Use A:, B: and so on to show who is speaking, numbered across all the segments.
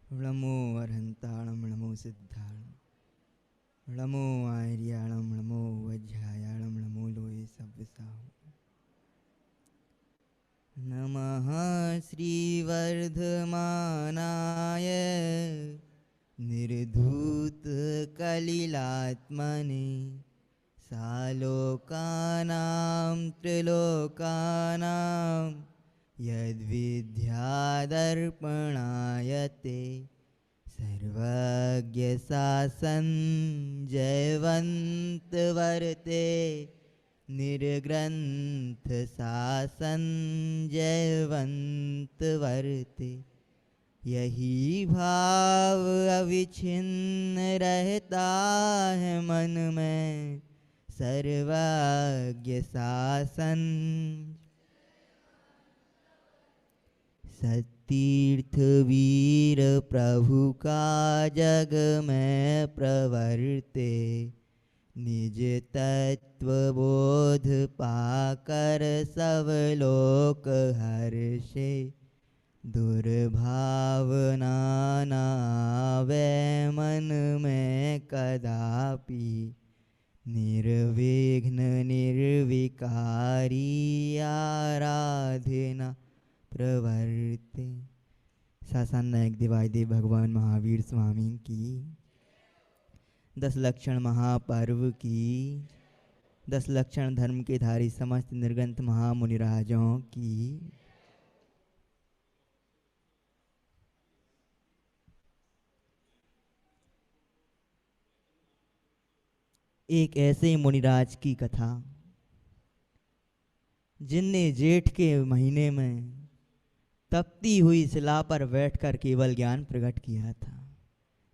A: नमो अरहंताणं नमो सिद्धाणं नमो आर्याणं नमो वज्रायाणं नमो लोये सव्यसाहु नमः श्रीवर्धमानाय निर्धूतकलिलात्मने सालोकानां त्रिलोकानां यद्विद्यादर्पणायते सर्वज्ञशासनं जयवन्तवर्ते निर्ग्रंथशासन जयवन्तवर्ते यही भाव अविच्छिन्न रहता है मन में सर्वज्ञ शासन सतीर्थ वीर प्रभु का जग में प्रवर्ते निज तत्व बोध पाकर सब लोक हर्षे दुर्भावना नावे मन में कदापि निर्विघ्न निर्विकारी आराधना प्रवर्ते। सासानायक दिवायदेव भगवान महावीर स्वामी की 10 लक्षण महापर्व की 10 लक्षण धर्म के धारी समस्त निर्गंथ महामुनिराजों की। एक ऐसे मुनिराज की कथा जिनने जेठ के महीने में तपती हुई शिला पर बैठकर केवल ज्ञान प्रकट किया था।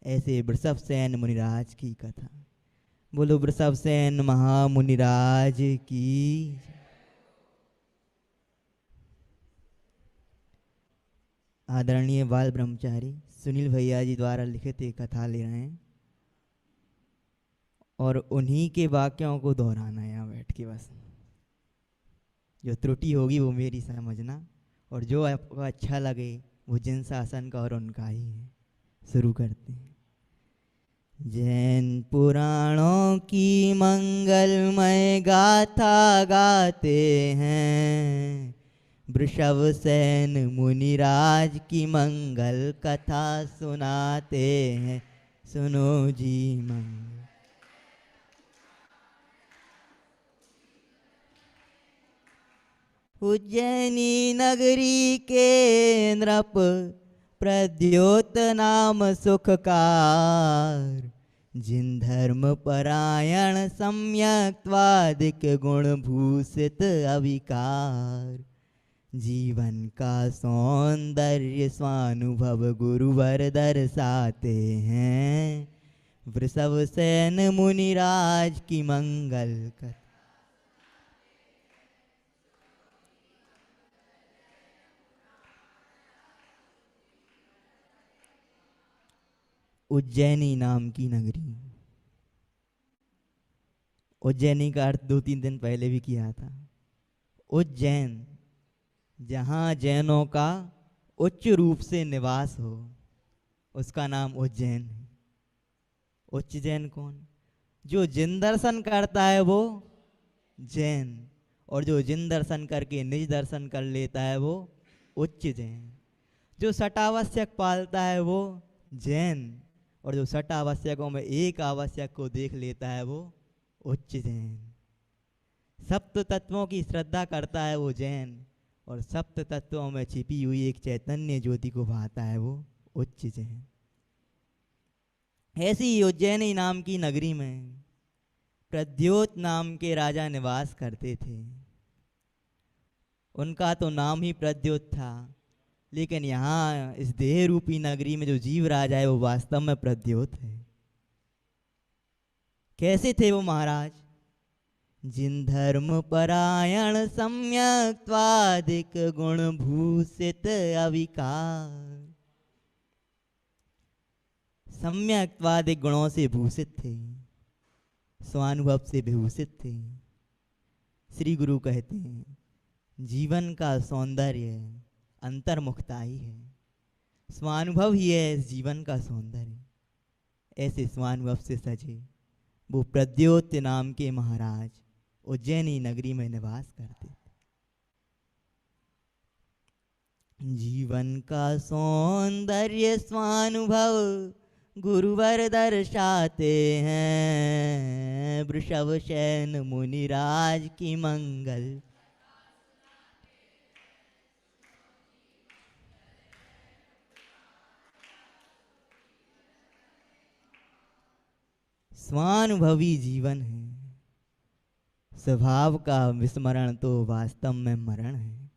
A: ऐसे वृषभसेन मुनिराज की कथा। बोलो वृषभसेन महामुनिराज की। आदरणीय बाल ब्रह्मचारी सुनील भैया जी द्वारा लिखित एक कथा ले रहे हैं और उन्हीं के वाक्यों को दोहराना है यहाँ बैठ के। बस जो त्रुटि होगी वो मेरी समझना और जो आपको अच्छा लगे वो जिन शासन का और उनका ही है। शुरू करते हैं। जैन पुराणों की मंगलमय गाथा गाते हैं वृषभसेन मुनिराज की मंगल कथा सुनाते हैं। सुनो जी मंगल। उज्जैनी नगरी के नृप प्रद्योत नाम सुखकार जिन धर्म परायण सम्यक्त्वादिक गुण भूषित अविकार जीवन का सौंदर्य स्वानुभव गुरुवर दर्शाते हैं वृषभसेन मुनिराज की मंगल कथा। उज्जैनी नाम की नगरी। उज्जैनी का अर्थ 2-3 दिन पहले भी किया था। उज्जैन जहाँ जैनों का उच्च रूप से निवास हो उसका नाम उज्जैन है। उच्च जैन कौन? जो जिन दर्शन करता है वो जैन और जो जिन दर्शन करके निज दर्शन कर लेता है वो उच्च जैन। जो सट आवश्यक पालता है वो जैन और जो सट आवश्यकों में एक आवश्यक को देख लेता है वो उच्च जैन। सप्त तत्वों की श्रद्धा करता है वो जैन और सप्त तत्वों में छिपी हुई एक चैतन्य ज्योति को भाता है वो उच्च जैन। ऐसी उज्जैनी नाम की नगरी में प्रद्योत नाम के राजा निवास करते थे। उनका तो नाम ही प्रद्योत था लेकिन यहाँ इस देह रूपी नगरी में जो जीव राजा है वो वास्तव में प्रद्योत है। कैसे थे वो महाराज? जिन धर्म परायण सम्यक्त्वादिक गुण भूषित अविकार। सम्यक्त्वादिक गुणों से भूषित थे, स्वानुभव से विभूषित थे। श्री गुरु कहते हैं जीवन का सौंदर्य अंतर्मुखता ही है। स्वानुभव ही है इस जीवन का सौंदर्य। ऐसे स्वानुभव से सजे वो प्रद्योत नाम के महाराज उज्जैनी नगरी में निवास करते थे। जीवन का सौंदर्य स्वानुभव गुरुवर दर्शाते हैं, वृषभ शयन मुनिराज की मंगल। स्वानुभवी जीवन है, स्वभाव का विस्मरण तो वास्तव में मरण है।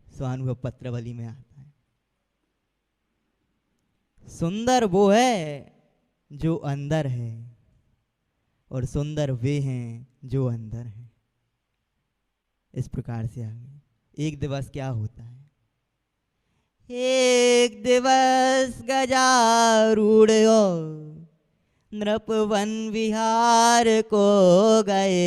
A: स्वानुभव पत्रावली में आता है। सुंदर वो है जो अंदर है और सुंदर वे हैं जो अंदर हैं। इस प्रकार से आगे एक दिवस क्या होता है। एक दिवस गजारूढ़ो नृप वन विहार को गए,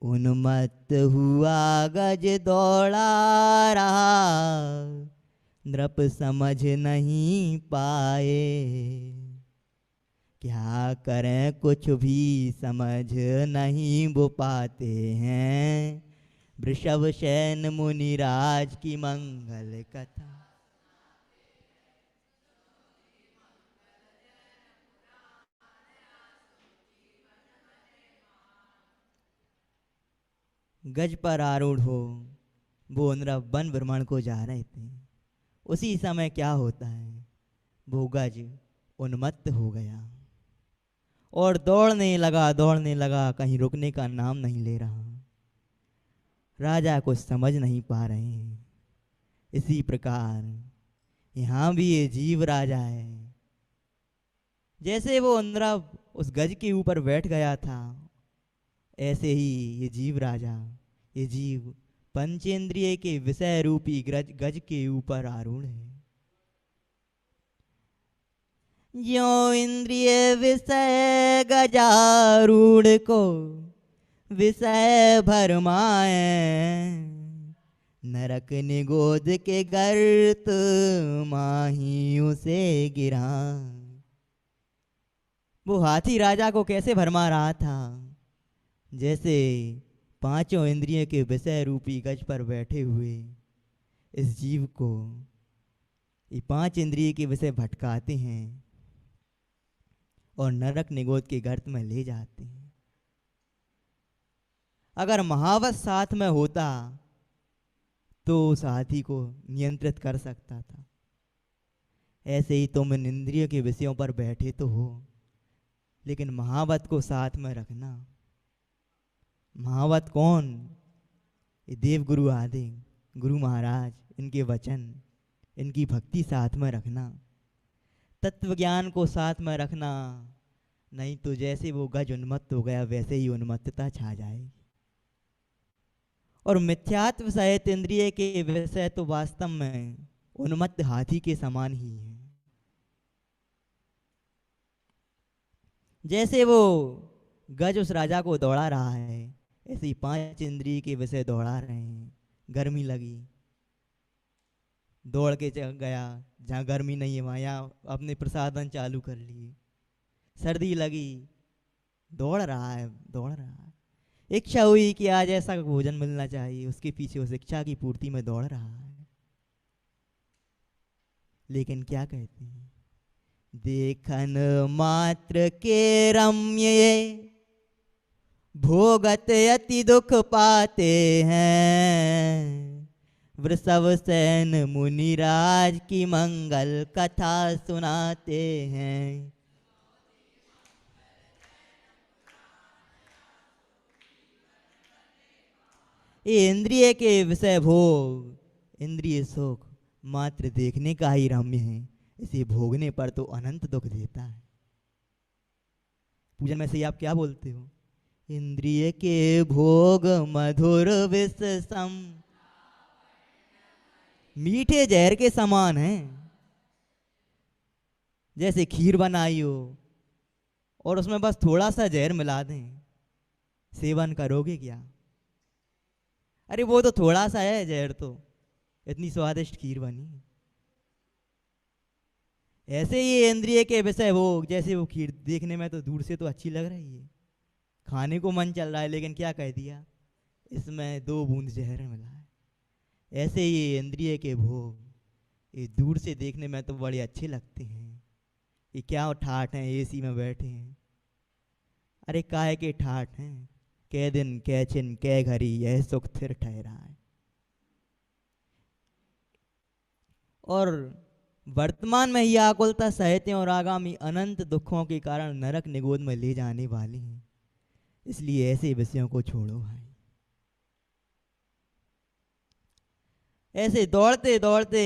A: उन्मत्त हुआ गज दौड़ा रहा, नृप समझ नहीं पाए। क्या करें कुछ भी समझ नहीं वो पाते हैं, वृषभ शयन मुनिराज की मंगल कथा। गज पर आरूढ़ हो वो नृप वन भ्रमण को जा रहे थे। उसी समय क्या होता है, वो गज उन्मत्त हो गया और दौड़ने लगा, कहीं रुकने का नाम नहीं ले रहा। राजा कुछ समझ नहीं पा रहे हैं। इसी प्रकार यहाँ भी ये जीव राजा है। जैसे वो नृप उस गज के ऊपर बैठ गया था, ऐसे ही ये जीव राजा, ये जीव पंचेंद्रिय के विषय रूपी गज के ऊपर आरूढ़ है। जो इंद्रिय विषय गजारूढ़ को विषय भरमाए, नरक निगोद के गर्त माहियों से गिरा। वो हाथी राजा को कैसे भरमा रहा था, जैसे पांचों इंद्रियों के विषय रूपी गज पर बैठे हुए इस जीव को ये पांच इंद्रिय के विषय भटकाते हैं और नरक निगोद के गर्त में ले जाते हैं। अगर महावत साथ में होता तो उस हाथी को नियंत्रित कर सकता था। ऐसे ही तुम इन इंद्रियों के विषयों पर बैठे तो हो, लेकिन महावत को साथ में रखना। महावत कौन? ये देव गुरु आदि गुरु महाराज, इनके वचन, इनकी भक्ति साथ में रखना, तत्व ज्ञान को साथ में रखना। नहीं तो जैसे वो गज उन्मत्त हो गया वैसे ही उन्मत्तता छा जाएगी। और मिथ्यात्व सहित इंद्रिय के विषय तो वास्तव में उन्मत्त हाथी के समान ही है। जैसे वो गज उस राजा को दौड़ा रहा है, ऐसे ही पांच इंद्रिय के विषय दौड़ा रहे हैं। गर्मी लगी, दौड़ के गया, जहाँ गर्मी नहीं है वहाँ यहाँ अपने प्रसाधन चालू कर लिए। सर्दी लगी, दौड़ रहा है। इच्छा हुई कि आज ऐसा भोजन मिलना चाहिए, उसके पीछे उस इच्छा की पूर्ति में दौड़ रहा है। लेकिन क्या कहते हैं, देखन मात्र के रम्य भोगत अति दुख पाते हैं, वृषभ सेन मुनिराज की मंगल कथा सुनाते हैं। ये इंद्रिय के विषय भोग, इंद्रिय सुख मात्र देखने का ही रम्य है, इसे भोगने पर तो अनंत दुख देता है। पूजन में से आप क्या बोलते हो? इंद्रिय के भोग मधुर विष सम, मीठे जहर के समान है। जैसे खीर बनाई हो और उसमें बस थोड़ा सा जहर मिला दें, सेवन करोगे क्या? अरे वो तो थोड़ा सा है जहर, तो इतनी स्वादिष्ट खीर बनी। ऐसे ही इंद्रिय के विषय भोग, जैसे वो खीर देखने में तो दूर से तो अच्छी लग रही है, खाने को मन चल रहा है, लेकिन क्या कह दिया, इसमें 2 बूंद जहर मिला है। ऐसे ही इंद्रिय के भोग, ये दूर से देखने में तो बड़े अच्छे लगते हैं, ये क्या ठाठ हैं, एसी में बैठे हैं। अरे काहे के ठाठ हैं, कै दिन कै छिन कै घड़ी यह सुख थिर ठहरा है। और वर्तमान में ही आकुलता सहते और आगामी अनंत दुखों के कारण नरक निगोद में ले जाने वाली हैं। इसलिए ऐसे विषयों को छोड़ो भाई। ऐसे दौड़ते दौड़ते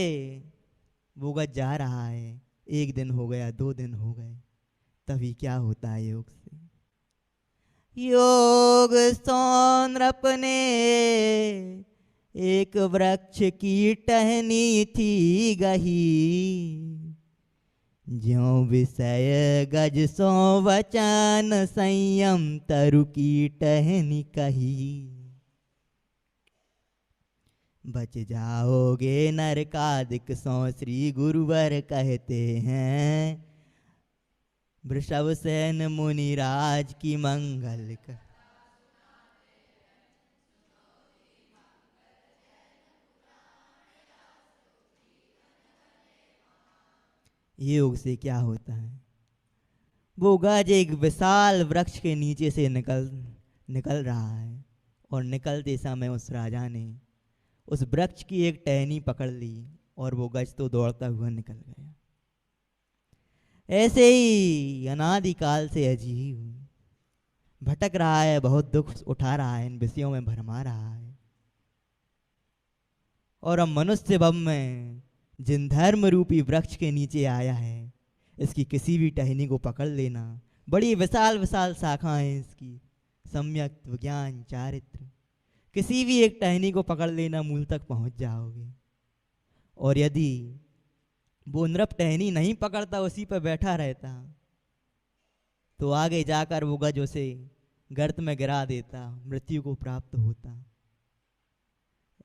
A: वो गज जा रहा है, 1 दिन हो गया, 2 दिन हो गए, तभी क्या होता है योग से, योग सौनृप ने एक वृक्ष की टहनी थी गही, ज्यों विषय गज सो वचन संयम तरु की टहनी कही, बच जाओगे नरकादिक सो श्री गुरुवर कहते हैं, वृषभ सेन मुनिराज की मंगल कर। ये योग से क्या होता है, वो गज एक विशाल वृक्ष के नीचे से निकल रहा है, और निकलते समय उस राजा ने उस वृक्ष की एक टहनी पकड़ ली और वो गज तो दौड़ता हुआ निकल गया। ऐसे ही अनादिकाल से अजीब भटक रहा है, बहुत दुख उठा रहा है, इन विषयों में भरमा रहा है, और अब मनुष्य भव में जिन धर्म रूपी वृक्ष के नीचे आया है, इसकी किसी भी टहनी को पकड़ लेना, बड़ी विशाल विशाल शाखाएं इसकी, सम्यक ज्ञान चारित्र, किसी भी एक टहनी को पकड़ लेना मूल तक पहुंच जाओगे। और यदि वो नृप टहनी नहीं पकड़ता, उसी पर बैठा रहता, तो आगे जाकर वो गज उसे गर्त में गिरा देता, मृत्यु को प्राप्त होता।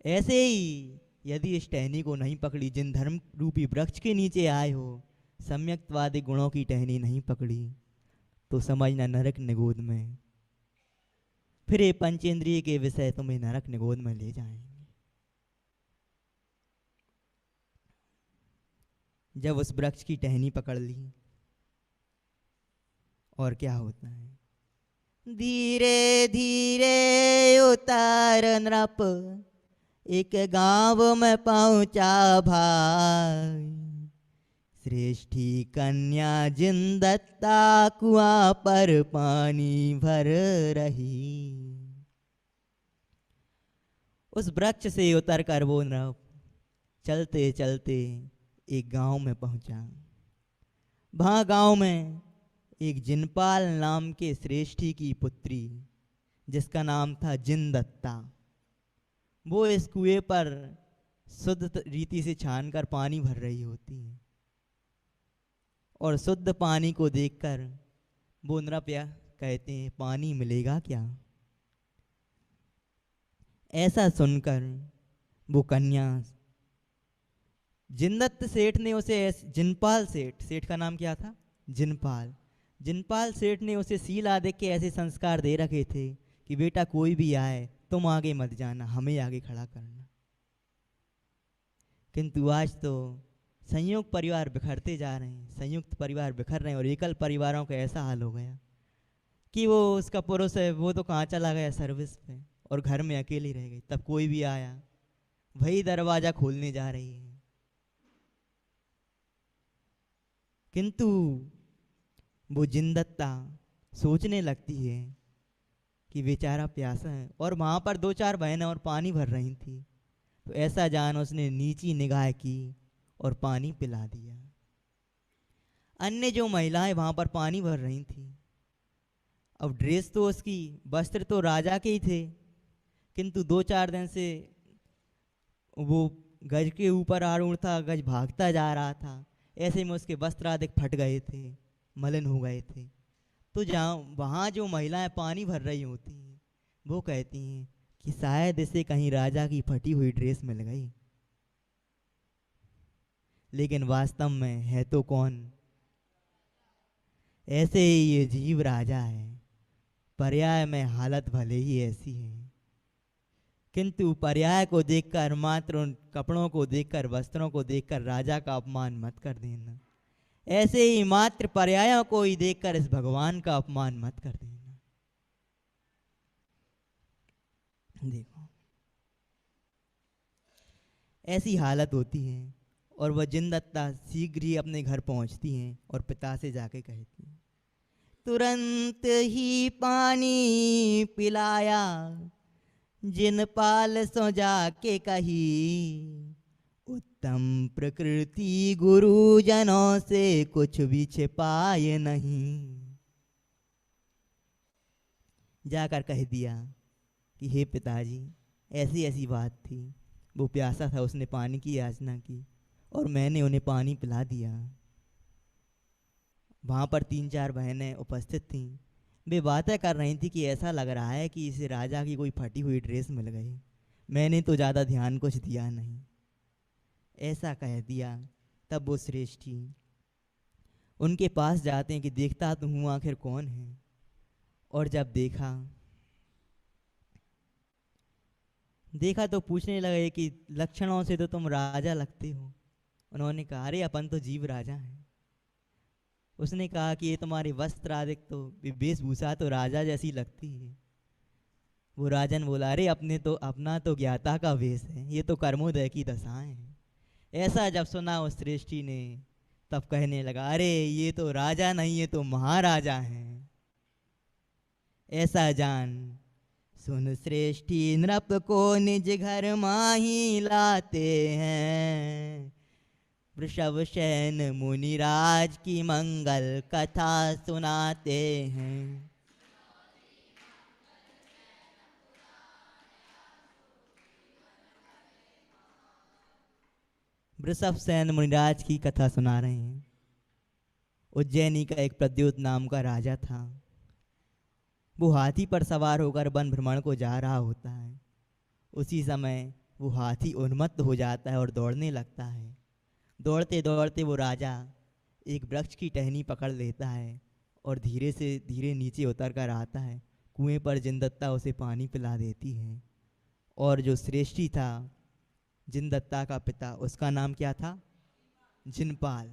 A: ऐसे ही यदि इस टहनी को नहीं पकड़ी, जिन धर्म रूपी वृक्ष के नीचे आए हो, सम्यक्तवादी गुणों की टहनी नहीं पकड़ी, तो समझना नरक निगोद में, फिर ये पंचेंद्रिय के विषय तुम्हें नरक निगोद में ले जाएंगे। जब उस वृक्ष की टहनी पकड़ ली, और क्या होता है, धीरे धीरे उतार नृप एक गांव में पहुंचा भाई, श्रेष्ठी कन्या जिंदत्ता कुआं पर पानी भर रही। उस वृक्ष से उतर कर वो नृप चलते चलते एक गांव में पहुंचा। वहां गांव में एक जिनपाल नाम के श्रेष्ठी की पुत्री, जिसका नाम था जिनदत्ता, वो इस कुएं पर शुद्ध रीति से छानकर पानी भर रही होती है, और शुद्ध पानी को देखकर वो नृप कहते हैं, पानी मिलेगा क्या। ऐसा सुनकर वो कन्या, जिनदत्त सेठ ने उसे, जिनपाल सेठ का नाम क्या था, जिनपाल सेठ ने उसे शील आदि के ऐसे संस्कार दे रखे थे कि बेटा कोई भी आए तुम आगे मत जाना, हमें आगे खड़ा करना। किंतु आज तो संयुक्त परिवार बिखरते जा रहे हैं, संयुक्त परिवार बिखर रहे हैं, और एकल परिवारों का ऐसा हाल हो गया कि वो उसका पुरुष है, वो तो कहाँ चला गया सर्विस पे, और घर में अकेली रह गई। तब कोई भी आया, वही दरवाजा खोलने जा रही है, किंतु वो जिनदत्ता सोचने लगती है कि बेचारा प्यासा है, और वहाँ पर 2-4 बहनें और पानी भर रही थी, तो ऐसा जान उसने नीची निगाह की और पानी पिला दिया। अन्य जो महिलाएं वहाँ पर पानी भर रही थी, अब ड्रेस तो उसकी, वस्त्र तो राजा के ही थे, किंतु 2-4 दिन से वो गज के ऊपर आरूढ़ था, गज भागता जा रहा था, ऐसे में उसके वस्त्र आदि फट गए थे, मलिन हो गए थे। तो जहाँ वहाँ जो महिलाएं पानी भर रही होती हैं, वो कहती हैं कि शायद इसे कहीं राजा की फटी हुई ड्रेस मिल गई। लेकिन वास्तव में है तो कौन? ऐसे ही ये जीव राजा है। पर्याय में हालत भले ही ऐसी है, किंतु पर्याय को देखकर, मात्र उन कपड़ों को देखकर, वस्त्रों को देखकर राजा का अपमान मत कर देना। ऐसे ही मात्र पर्यायों को ही देखकर इस भगवान का अपमान मत कर देना। देखो ऐसी हालत होती है और वह जिनदत्ता शीघ्र ही अपने घर पहुंचती हैं और पिता से जाके कहती हैं, तुरंत ही पानी पिलाया जिनपाल सो जाके कही, उत्तम प्रकृति गुरुजनों से कुछ भी छिपाए नहीं। जाकर कह दिया कि हे पिताजी, ऐसी ऐसी बात थी, वो प्यासा था, उसने पानी की याचना की और मैंने उन्हें पानी पिला दिया। वहाँ पर 3-4 बहनें उपस्थित थीं। वे बातें कर रही थी कि ऐसा लग रहा है कि इसे राजा की कोई फटी हुई ड्रेस मिल गई, मैंने तो ज़्यादा ध्यान कुछ दिया नहीं। ऐसा कह दिया। तब वो श्रेष्ठी उनके पास जाते हैं कि देखता तो हूँ आखिर कौन है। और जब देखा तो पूछने लगे कि लक्षणों से तो तुम राजा लगते हो। उन्होंने कहा, अरे अपन तो जीव राजा हैं। उसने कहा कि ये तुम्हारे वस्त्र आदि तो वेशभूषा तो राजा जैसी लगती है। वो राजन बोला, अरे अपना तो ज्ञाता का वेश है, ये तो कर्मोदय की दशाएं हैं। ऐसा जब सुना उस श्रेष्ठी ने, तब कहने लगा, अरे ये तो राजा नहीं, ये तो महाराजा हैं। ऐसा जान सुन श्रेष्ठी नृप को निज घर माही लाते हैं, वृषभ शयन मुनिराज की मंगल कथा सुनाते हैं। वृषभ शयन मुनिराज की कथा सुना रहे हैं। उज्जैनी का एक प्रद्योत नाम का राजा था। वो हाथी पर सवार होकर वन भ्रमण को जा रहा होता है। उसी समय वो हाथी उन्मत्त हो जाता है और दौड़ने लगता है। दौड़ते दौड़ते वो राजा एक वृक्ष की टहनी पकड़ लेता है और धीरे से धीरे नीचे उतर कर आता है। कुएं पर जिनदत्ता उसे पानी पिला देती है। और जो श्रेष्ठी था, जिनदत्ता का पिता, उसका नाम क्या था? जिनपाल।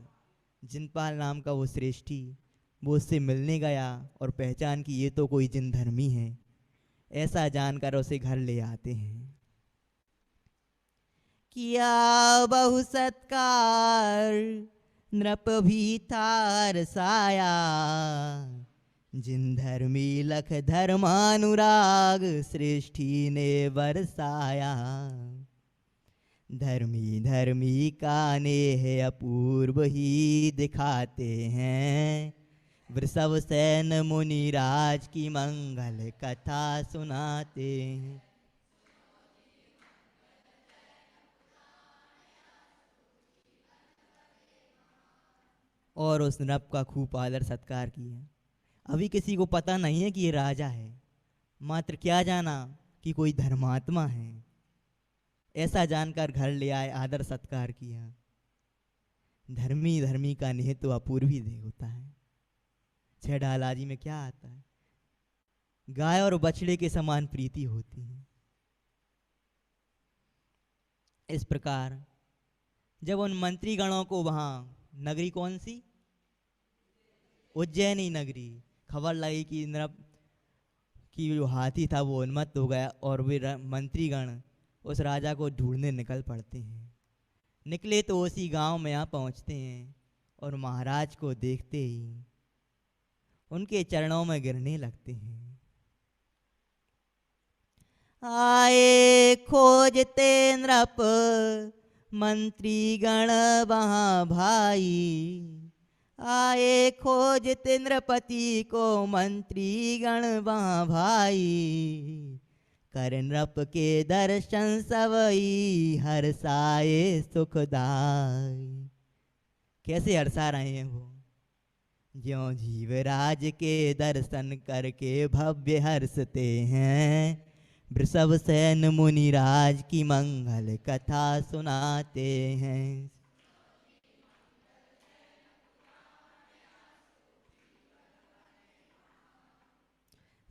A: जिनपाल नाम का वो श्रेष्ठी, वो उससे मिलने गया और पहचान की ये तो कोई जिन धर्मी है। ऐसा जानकर उसे घर ले आते हैं। किया बहु सत्कार नृप भी था रसाया, जिन धर्मी लख धर्मानुराग सृष्टि ने बरसाया। धर्मी धर्मी का नेह अपूर्व ही दिखाते हैं, वृषभ सेन मुनिराज की मंगल कथा सुनाते हैं। और उस नृप का खूब आदर सत्कार किया। अभी किसी को पता नहीं है कि ये राजा है, मात्र क्या जाना कि कोई धर्मात्मा है। ऐसा जानकर घर ले आए, आदर सत्कार किया। धर्मी धर्मी का नेह तो अपूर्व ही दे होता है। छह ढालाजी में क्या आता है? गाय और बछड़े के समान प्रीति होती है। इस प्रकार जब उन मंत्री गणों को वहां, नगरी कौन सी? उज्जैनी नगरी, खबर लगी कि नृप की जो हाथी था वो उन्मत्त हो गया और वे मंत्रीगण उस राजा को ढूंढने निकल पड़ते हैं। निकले तो उसी गांव में यहाँ पहुँचते हैं और महाराज को देखते ही उनके चरणों में गिरने लगते हैं। आए खोजते नृप मंत्री गण वहाँ भाई, आए खोजते नृपति को मंत्री गण वहाँ भाई। कर नृप के दर्शन सबई हर्षाए सुखदाई। कैसे हर्षा रहे हैं वो? ज्यों जीवराज के दर्शन करके भव्य हर्षते हैं, वृषभ सेन मुनिराज की मंगल कथा सुनाते हैं।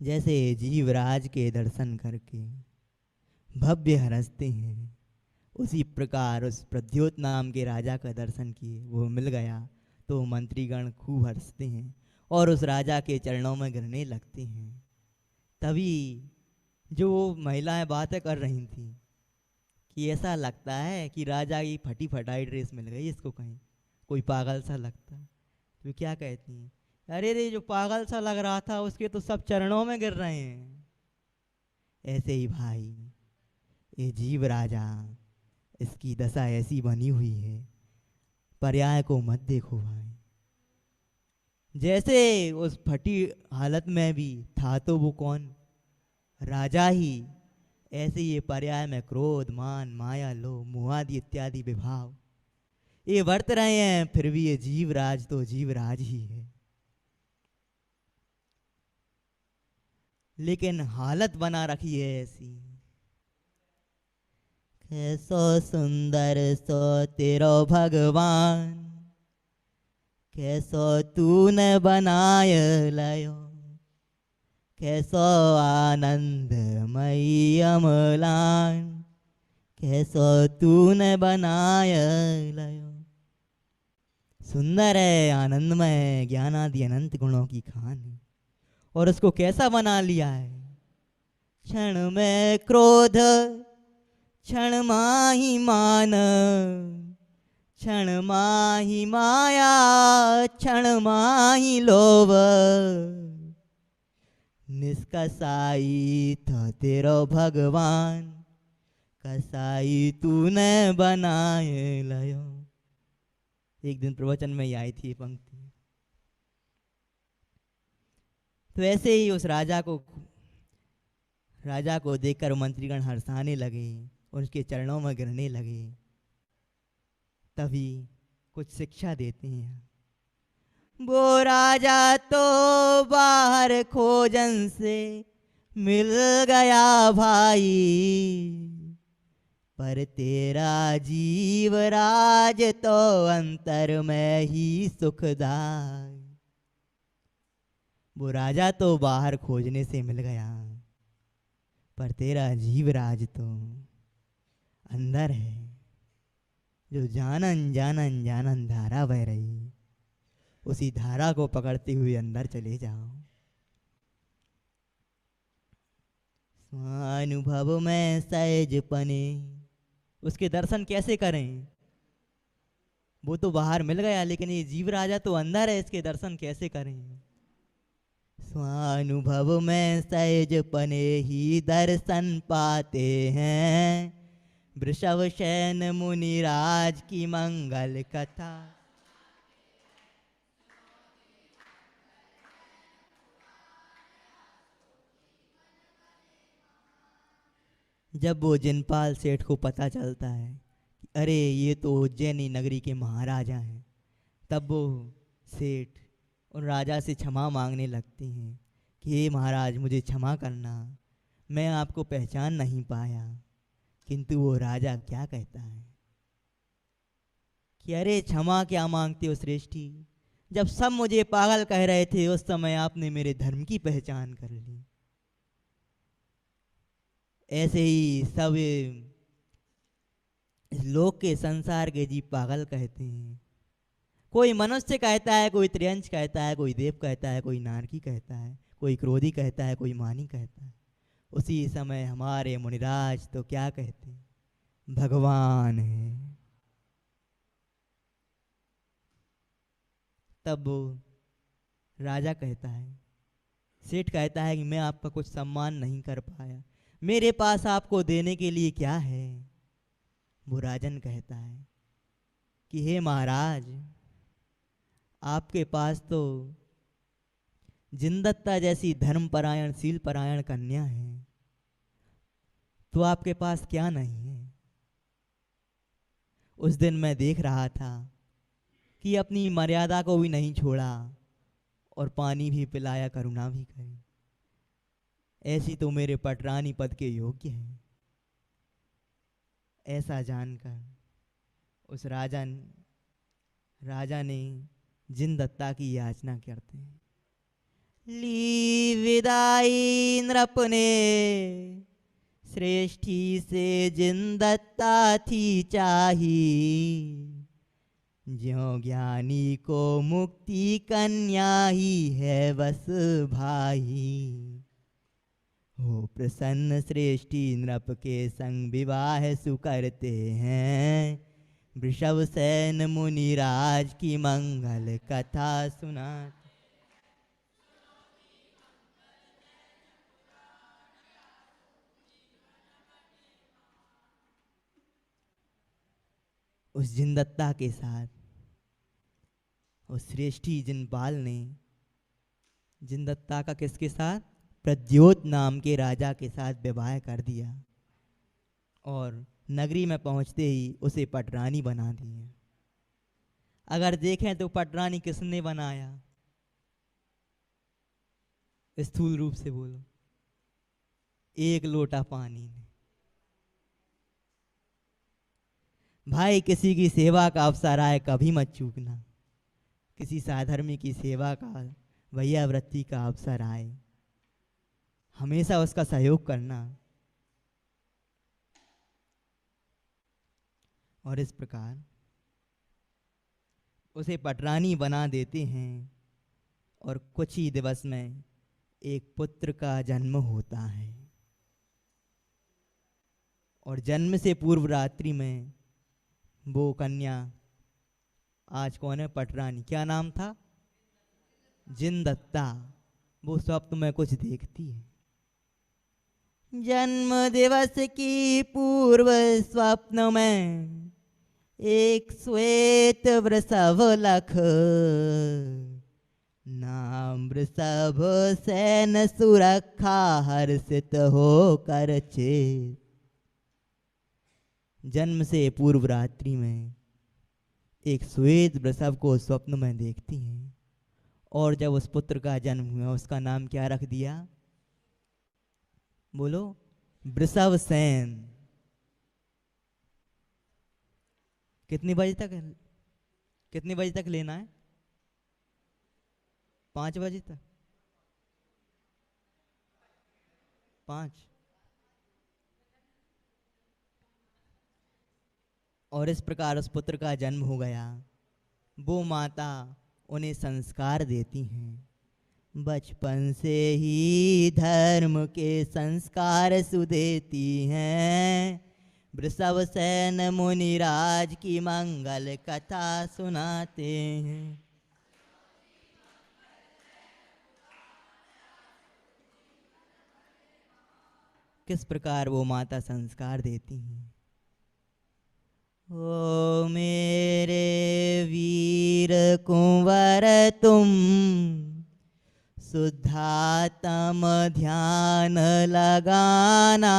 A: जैसे जीवराज के दर्शन करके भव्य हरसते हैं, उसी प्रकार उस प्रद्योत नाम के राजा का दर्शन किए, वो मिल गया तो मंत्रीगण खूब हंसते हैं और उस राजा के चरणों में गिरने लगते हैं। तभी जो महिलाएं बातें कर रही थी कि ऐसा लगता है कि राजा की फटी फटाई ड्रेस मिल गई इसको, कहीं कोई पागल सा लगता है। तो क्या कहती हैं, अरे रे जो पागल सा लग रहा था उसके तो सब चरणों में गिर रहे हैं। ऐसे ही भाई ये जीव राजा, इसकी दशा ऐसी बनी हुई है, पर्याय को मत देखो भाई। जैसे उस फटी हालत में भी था तो वो कौन, राजा ही। ऐसे ये पर्याय में क्रोध, मान, माया, लोभ, मोह आदि इत्यादि विभाव ये वर्त रहे हैं, फिर भी ये जीवराज तो जीवराज ही है। लेकिन हालत बना रखी है ऐसी, कैसो सुंदर सो तेरो भगवान, कैसो तूने बनाय लयो, कैसो आनंदमयी अमलान, कैसो तूने बनाय लयो। सुंदर है, आनंदमय है, ज्ञान आदि अनंत गुणों की खान है, और उसको कैसा बना लिया है। क्षण में क्रोध, क्षण माही मान, क्षण माही माया, क्षण माही लोभ, निष्कसाई था तेरो भगवान, कसाई तूने बनाए लयो। एक दिन प्रवचन में ही आई थी ये पंक्ति। तो ऐसे ही उस राजा को देखकर मंत्रीगण हर्षाने लगे और उसके चरणों में गिरने लगे। तभी कुछ शिक्षा देते हैं, वो राजा तो बाहर खोजन से मिल गया भाई, पर तेरा जीवराज तो अंतर में ही सुखदाई। वो राजा तो बाहर खोजने से मिल गया, पर तेरा जीवराज तो अंदर है। जो जानन जानन जानन धारा बह रही, उसी धारा को पकड़ते हुए अंदर चले जाओ। स्वानुभव में सहज पने, उसके दर्शन कैसे करें। वो तो बाहर मिल गया, लेकिन ये जीव राजा तो अंदर है, इसके दर्शन कैसे करें। स्वानुभव में सहज पने ही दर्शन पाते हैं, वृषभ शयन मुनिराज की मंगल कथा। जब वो जिनपाल सेठ को पता चलता है कि अरे ये तो उज्जैनी नगरी के महाराजा हैं, तब वो सेठ उन राजा से क्षमा मांगने लगते हैं कि हे महाराज मुझे क्षमा करना, मैं आपको पहचान नहीं पाया। किंतु वो राजा क्या कहता है कि अरे क्षमा क्या मांगते हो श्रेष्ठी, जब सब मुझे पागल कह रहे थे उस समय आपने मेरे धर्म की पहचान कर ली। ऐसे ही सब इस लोक के संसार के जीव पागल कहते हैं। कोई मनुष्य कहता है, कोई त्रियंश कहता है, कोई देव कहता है, कोई नारकी कहता है, कोई क्रोधी कहता है, कोई मानी कहता है। उसी समय हमारे मुनिराज तो क्या कहते हैं, भगवान है। तब राजा कहता है, सेठ कहता है कि मैं आपका कुछ सम्मान नहीं कर पाया, मेरे पास आपको देने के लिए क्या है। वो राजन कहता है कि हे महाराज, आपके पास तो जिंदत्ता जैसी धर्मपरायण शीलपरायण कन्या है, तो आपके पास क्या नहीं है। उस दिन मैं देख रहा था कि अपनी मर्यादा को भी नहीं छोड़ा और पानी भी पिलाया, करुणा भी करी। ऐसी तो मेरे पटरानी पद के योग्य हैं। ऐसा जानकर उस राजा ने जिनदत्ता की याचना करते हैं, ली विदाई नृप ने श्रेष्ठी से जिन दत्ता थी चाही, ज्यों ज्ञानी को मुक्ति कन्या ही है बस भाई। हो प्रसन्न श्रेष्ठी नृप के संग विवाह सुकरते हैं, वृषभ सेन मुनिराज की मंगल कथा सुनाते। उस जिनदत्ता के साथ उस श्रेष्ठी जिनपाल ने जिनदत्ता का किसके साथ? प्रद्योत नाम के राजा के साथ विवाह कर दिया और नगरी में पहुंचते ही उसे पटरानी बना दिया। अगर देखें तो पटरानी किसने बनाया? स्थूल रूप से बोलो। एक लोटा पानी ने। भाई किसी की सेवा का अवसर आए कभी मत चूकना। किसी साधर्मी की सेवा का, भैया वृत्ति का अवसर आए हमेशा उसका सहयोग करना। और इस प्रकार उसे पटरानी बना देते हैं और कुछ ही दिवस में एक पुत्र का जन्म होता है। और जन्म से पूर्व रात्रि में वो कन्या, आज कौन है? पटरानी। क्या नाम था? जिनदत्ता। वो स्वप्न में कुछ देखती है। जन्म दिवस की पूर्व स्वप्न में एक श्वेत वृषभ लख, नाम वृषभ सैन सुरक्षा हर्षित हो कर चेत। जन्म से पूर्व रात्रि में एक श्वेत वृषभ को स्वप्न में देखती हैं और जब उस पुत्र का जन्म हुआ उसका नाम क्या रख दिया? बोलो। वृषभ सेन। कितने बजे तक लेना है? 5 बजे तक। 5। और इस प्रकार उस पुत्र का जन्म हो गया। वो माता उन्हें संस्कार देती हैं। बचपन से ही धर्म के संस्कार सुदेती हैं। वृषभ सेन मुनिराज की मंगल कथा सुनाते हैं। किस प्रकार वो माता संस्कार देती हैं। ओ मेरे वीर कुंवर तुम, शुद्धात्म ध्यान लगाना।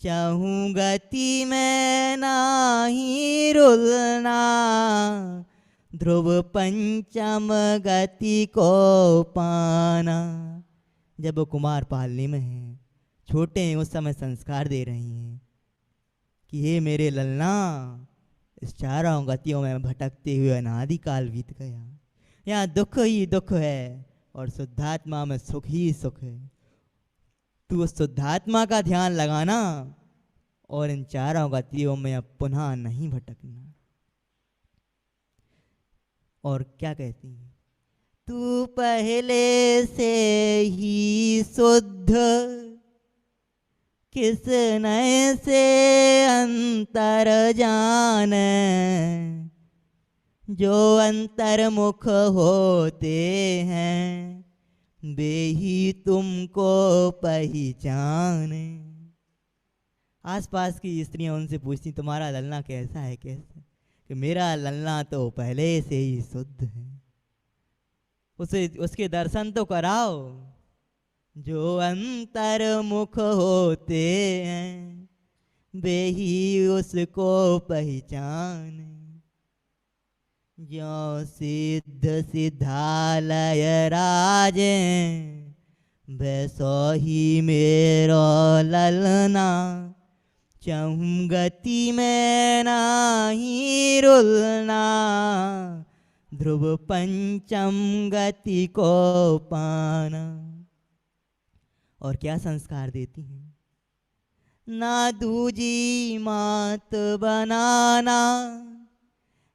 A: चहूँ गति में नाही रुलना, ध्रुव पंचम गति को पाना। जब वो कुमार पालने में हैं, छोटे हैं, उस समय संस्कार दे रही हैं कि हे मेरे ललना, इस चारों गतियों में भटकते हुए अनादिकाल बीत गया। यहाँ दुख ही दुख है और शुद्धात्मा में सुख ही सुख है। तू उस शुद्धात्मा का ध्यान लगाना और इन चारों गतियों में अब पुनः नहीं भटकना। और क्या कहती है? तू पहले से ही शुद्ध, किस नए से अंतर जाने। जो अंतर्मुख होते हैं वे ही तुमको पहचाने। आसपास की स्त्रियां उनसे पूछती, तुम्हारा ललना कैसा है? कैसा? कि मेरा ललना तो पहले से ही शुद्ध है। उसे उसके दर्शन तो कराओ। जो अंतर्मुख होते हैं वे ही उसको पहचाने। जो सिद्ध सिद्धालय राजे, वैसो ही मेरो ललना। चहूँ गति में नाही रुलना, ध्रुव पंचम गति को पाना। और क्या संस्कार देती हैं? ना दूजी मात बनाना,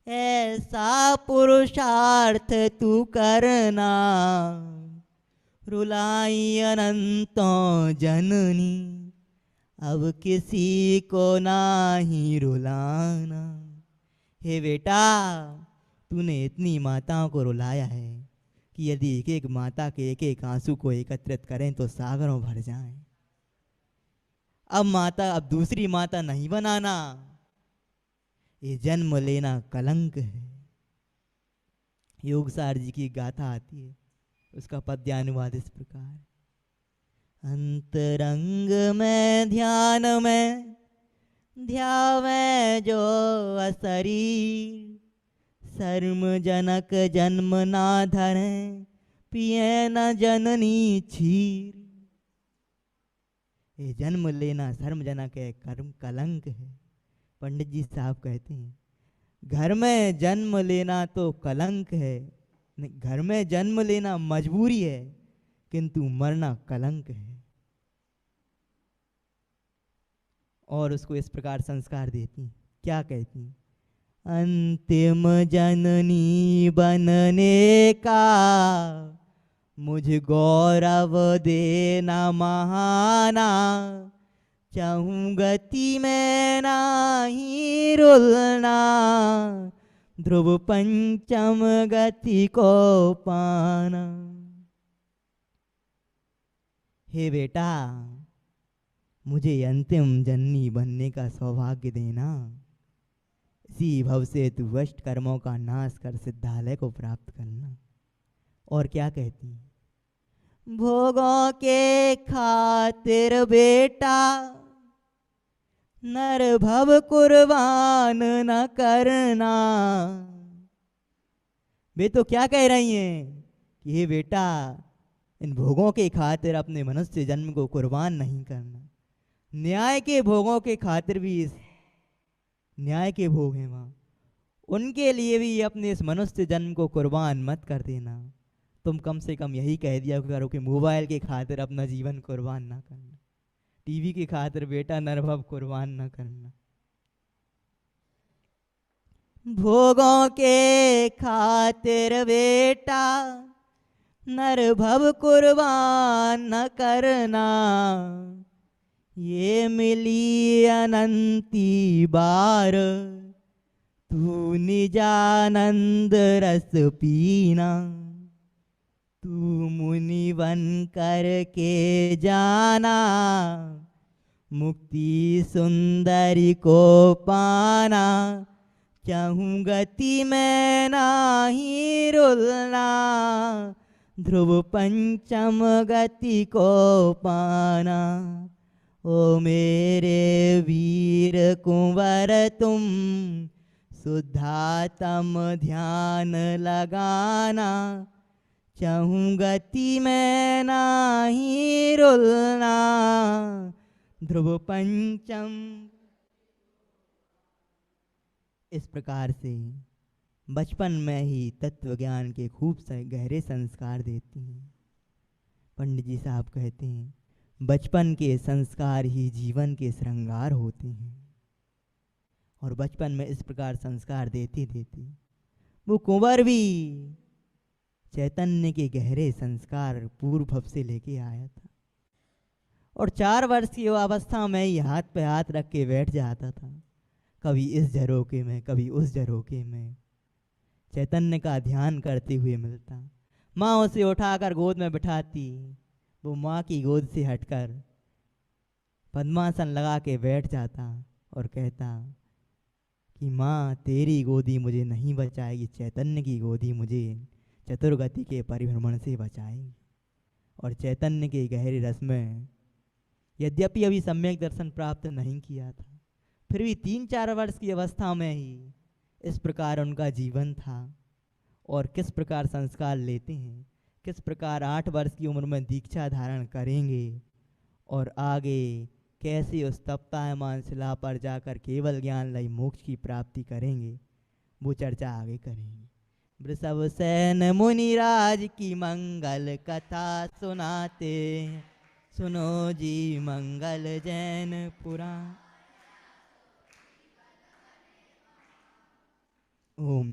A: ऐसा पुरुषार्थ तू करना। रुलाई अनंतों जननी, अब किसी को नाही रुलाना। हे बेटा, तूने इतनी माताओं को रुलाया है कि यदि एक एक माता के एक एक आंसू को एकत्रित करें तो सागरों भर जाएं। अब दूसरी माता नहीं बनाना, ये जन्म लेना कलंक है। योगसार जी की गाथा आती है, उसका पद्यानुवाद इस प्रकार: अंतरंग में ध्यान में ध्यावे जो अशरीर, शर्म जनक जन्म ना धरे, पिए न जननी क्षीर। ये जन्म लेना शर्मजनक है, कर्म कलंक है। पंडित जी साहब कहते हैं, घर में जन्म लेना तो कलंक है, घर में जन्म लेना मजबूरी है, किंतु मरना कलंक है। और उसको इस प्रकार संस्कार देती, क्या कहती? अंतिम जननी बनने का मुझ गौरव देना महाना, चाहूं गति में नाही रुलना, ध्रुव पंचम गति को पाना। हे बेटा, मुझे अंतिम जननी बनने का सौभाग्य देना, इसी भव से तू अष्ट कर्मों का नाश कर सिद्धालय को प्राप्त करना। और क्या कहती? भोगों के खातिर बेटा नर भव कुर्बान न करना। वे तो क्या कह रही हैं कि हे बेटा, इन भोगों के खातिर अपने मनुष्य जन्म को कुर्बान नहीं करना। न्याय के भोगों के खातिर भी, इस न्याय के भोग हैं वहाँ, उनके लिए भी अपने इस मनुष्य जन्म को कुर्बान मत कर देना। तुम कम से कम यही कह दिया करो कि मोबाइल के खातिर अपना जीवन कुर्बान ना करना, टीवी के खातिर बेटा नरभव कुर्बान ना करना। भोगों के खातिर बेटा नरभव कुर्बान न करना, ये मिली अनंती बार तू निजानंद रस पीना। तू मुनि बन कर के जाना, मुक्ति सुंदरी को पाना, चाहूं गति में नाही रुलना, ध्रुव पंचम गति को पाना। ओ मेरे वीर कुंवर तुम शुद्धात्म ध्यान लगाना, चाहूं गति में नाही रुलना, ध्रुव पंचम। इस प्रकार से बचपन में ही तत्व ज्ञान के खूब गहरे संस्कार देती हैं। पंडित जी साहब कहते हैं, बचपन के संस्कार ही जीवन के श्रृंगार होते हैं। और बचपन में इस प्रकार संस्कार देती देती वो कुंवर भी चैतन्य के गहरे संस्कार पूर्व भव से लेके आया था। और 4 वर्ष की अवस्था में ही हाथ पे हाथ रख के बैठ जाता था, कभी इस झरोके में कभी उस झरोके में, चैतन्य का ध्यान करते हुए मिलता। माँ उसे उठाकर गोद में बिठाती, वो माँ की गोद से हटकर पद्मासन लगा के बैठ जाता और कहता कि माँ तेरी गोदी मुझे नहीं बचाएगी, चैतन्य की गोदी मुझे चतुर्गति के परिभ्रमण से बचाएगी। और चैतन्य के गहरे रस में यद्यपि अभी सम्यक दर्शन प्राप्त नहीं किया था, फिर भी 3-4 वर्ष की अवस्था में ही इस प्रकार उनका जीवन था। और किस प्रकार संस्कार लेते हैं, किस प्रकार 8 वर्ष की उम्र में दीक्षा धारण करेंगे और आगे कैसे उस तप्तायमान शिला पर जाकर केवल ज्ञान लय मोक्ष की प्राप्ति करेंगे, वो चर्चा आगे करेंगे। वृषभ सेन मुनिराज की मंगल कथा सुनाते हैं। सुनो जी मंगल जैन पुराण। ओम